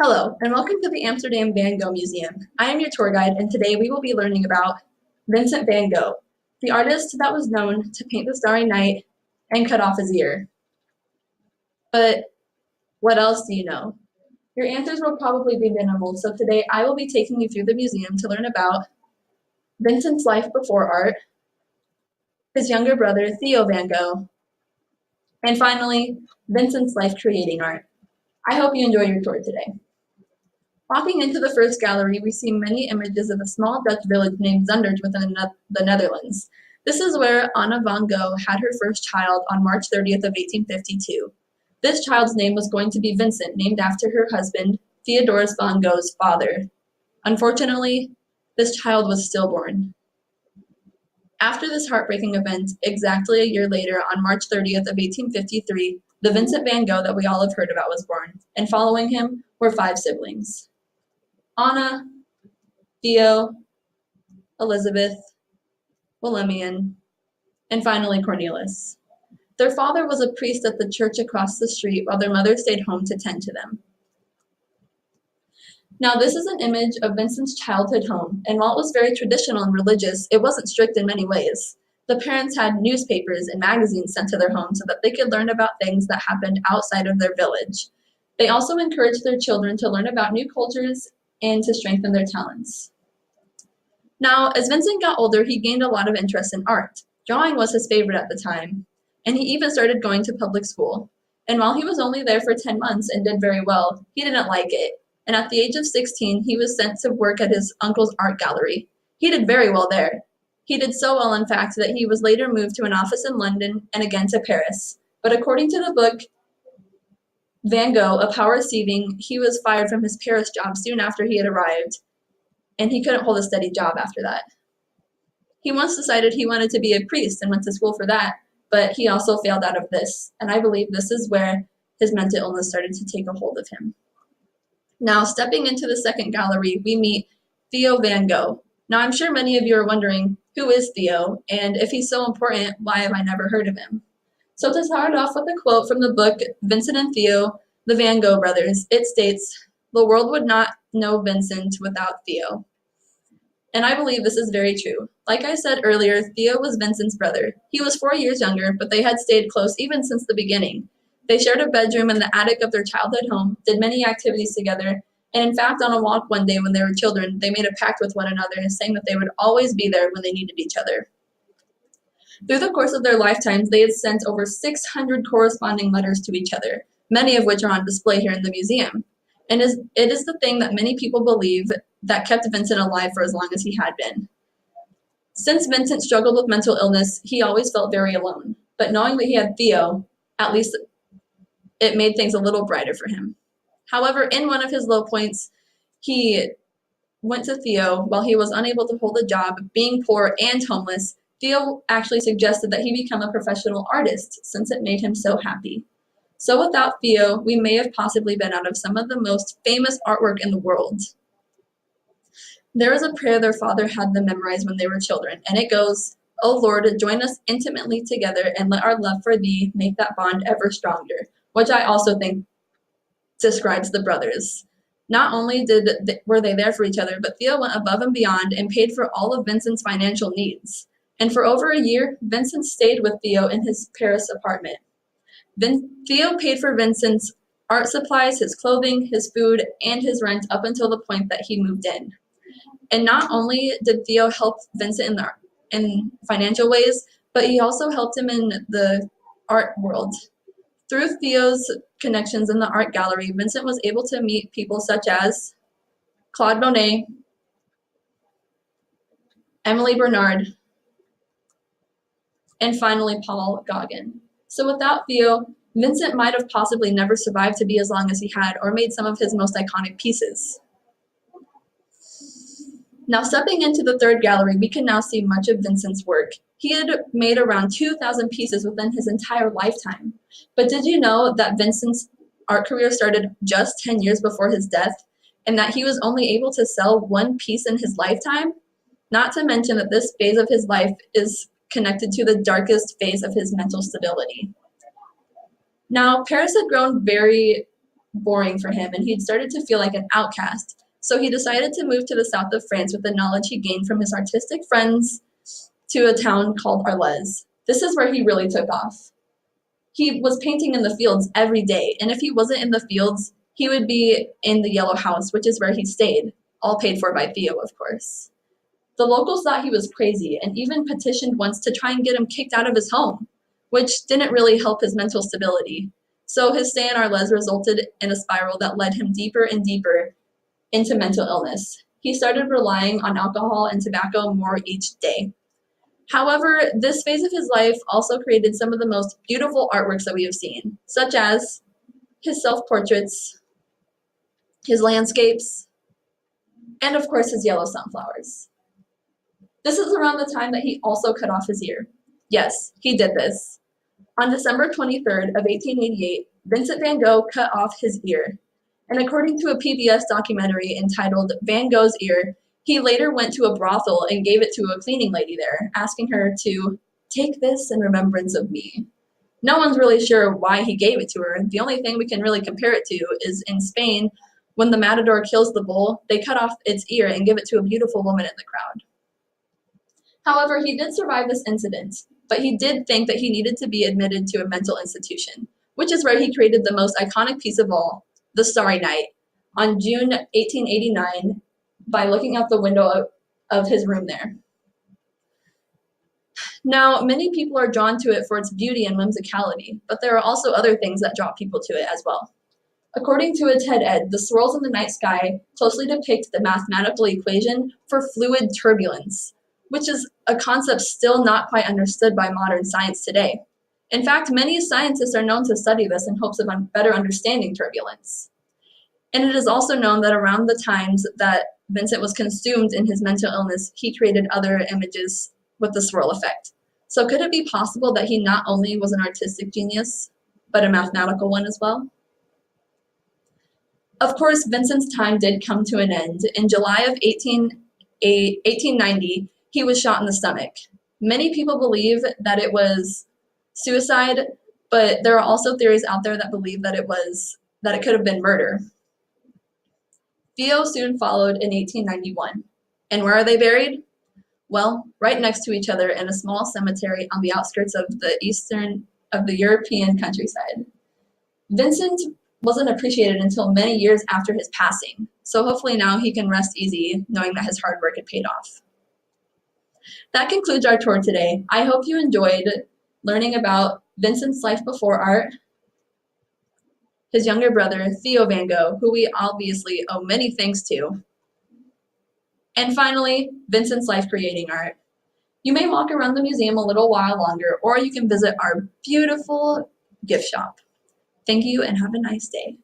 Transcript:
Hello, and welcome to the Amsterdam Van Gogh Museum. I am your tour guide, and today we will be learning about Vincent van Gogh, the artist that was known to paint the Starry Night and cut off his ear. But what else do you know? Your answers will probably be minimal, so today I will be taking you through the museum to learn about Vincent's life before art, his younger brother Theo van Gogh, and finally, Vincent's life creating art. I hope you enjoy your tour today. Walking into the first gallery, we see many images of a small Dutch village named Zundert within the Netherlands. This is where Anna van Gogh had her first child on March 30th of 1852. This child's name was going to be Vincent, named after her husband, Theodorus van Gogh's father. Unfortunately, this child was stillborn. After this heartbreaking event, exactly a year later, on March 30th of 1853, the Vincent van Gogh that we all have heard about was born, and following him were 5 siblings. Anna, Theo, Elizabeth, Wilhelmine, and finally Cornelis. Their father was a priest at the church across the street while their mother stayed home to tend to them. Now this is an image of Vincent's childhood home, and while it was very traditional and religious, it wasn't strict in many ways. The parents had newspapers and magazines sent to their home so that they could learn about things that happened outside of their village. They also encouraged their children to learn about new cultures and to strengthen their talents. Now, as Vincent got older, he gained a lot of interest in art. Drawing was his favorite at the time, and he even started going to public school. And while he was only there for 10 months and did very well, he didn't like it. And at the age of 16, he was sent to work at his uncle's art gallery. He did very well there. He did so well, in fact, that he was later moved to an office in London and again to Paris. But according to the book Van Gogh, A Power Receiving, he was fired from his Paris job soon after he had arrived, and he couldn't hold a steady job after that. He once decided he wanted to be a priest and went to school for that, but he also failed out of this, and I believe this is where his mental illness started to take a hold of him. Now, stepping into the second gallery, we meet Theo van Gogh. Now, I'm sure many of you are wondering, who is Theo? And if he's so important, why have I never heard of him? So to start off with a quote from the book Vincent and Theo, the Van Gogh brothers, it states, "The world would not know Vincent without Theo." And I believe this is very true. Like I said earlier, Theo was Vincent's brother. He was 4 years younger, but they had stayed close even since the beginning. They shared a bedroom in the attic of their childhood home, did many activities together, and in fact, on a walk one day when they were children, they made a pact with one another, saying that they would always be there when they needed each other. Through the course of their lifetimes, they had sent over 600 corresponding letters to each other, many of which are on display here in the museum. And it is the thing that many people believe that kept Vincent alive for as long as he had been. Since Vincent struggled with mental illness, he always felt very alone. But knowing that he had Theo, at least it made things a little brighter for him. However, in one of his low points, he went to Theo while he was unable to hold a job, being poor and homeless. Theo actually suggested that he become a professional artist since it made him so happy. So without Theo, we may have possibly been out of some of the most famous artwork in the world. There is a prayer their father had them memorize when they were children, and it goes, "O Lord, join us intimately together and let our love for thee make that bond ever stronger," which I also think describes the brothers. Not only were they there for each other, but Theo went above and beyond and paid for all of Vincent's financial needs. And for over a year, Vincent stayed with Theo in his Paris apartment. Theo paid for Vincent's art supplies, his clothing, his food, and his rent up until the point that he moved in. And not only did Theo help Vincent in financial ways, but he also helped him in the art world. Through Theo's connections in the art gallery, Vincent was able to meet people such as Claude Monet, Emily Bernard, and finally Paul Gauguin. So without Theo, Vincent might have possibly never survived to be as long as he had, or made some of his most iconic pieces. Now, stepping into the third gallery, we can now see much of Vincent's work. He had made around 2,000 pieces within his entire lifetime. But did you know that Vincent's art career started just 10 years before his death, and that he was only able to sell one piece in his lifetime? Not to mention that this phase of his life is connected to the darkest phase of his mental stability. Now, Paris had grown very boring for him, and he'd started to feel like an outcast. So he decided to move to the south of France with the knowledge he gained from his artistic friends to a town called Arles. This is where he really took off. He was painting in the fields every day, and if he wasn't in the fields, he would be in the yellow house, which is where he stayed, all paid for by Theo, of course. The locals thought he was crazy and even petitioned once to try and get him kicked out of his home, which didn't really help his mental stability. So his stay in Arles resulted in a spiral that led him deeper and deeper into mental illness. He started relying on alcohol and tobacco more each day. However, this phase of his life also created some of the most beautiful artworks that we have seen, such as his self-portraits, his landscapes, and of course his yellow sunflowers. This is around the time that he also cut off his ear. Yes, he did this. On December 23rd of 1888, Vincent van Gogh cut off his ear. And according to a PBS documentary entitled Van Gogh's Ear, he later went to a brothel and gave it to a cleaning lady there, asking her to take this in remembrance of me. No one's really sure why he gave it to her. The only thing we can really compare it to is in Spain, when the matador kills the bull, they cut off its ear and give it to a beautiful woman in the crowd. However, he did survive this incident, but he did think that he needed to be admitted to a mental institution, which is where he created the most iconic piece of all, The Starry Night, on June 1889 by looking out the window of his room there. Now, many people are drawn to it for its beauty and whimsicality, but there are also other things that draw people to it as well. According to a TED Ed, the swirls in the night sky closely depict the mathematical equation for fluid turbulence, which is a concept still not quite understood by modern science today. In fact, many scientists are known to study this in hopes of better understanding turbulence. And it is also known that around the times that Vincent was consumed in his mental illness, he created other images with the swirl effect. So could it be possible that he not only was an artistic genius, but a mathematical one as well? Of course, Vincent's time did come to an end. In July of 1890, he was shot in the stomach. Many people believe that it was suicide, but there are also theories out there that believe that it could have been murder. Theo soon followed in 1891. And where are they buried? Well, right next to each other in a small cemetery on the outskirts of the European countryside. Vincent wasn't appreciated until many years after his passing, so hopefully now he can rest easy knowing that his hard work had paid off. That concludes our tour today. I hope you enjoyed learning about Vincent's life before art, his younger brother, Theo van Gogh, who we obviously owe many thanks to, and finally, Vincent's life creating art. You may walk around the museum a little while longer, or you can visit our beautiful gift shop. Thank you and have a nice day.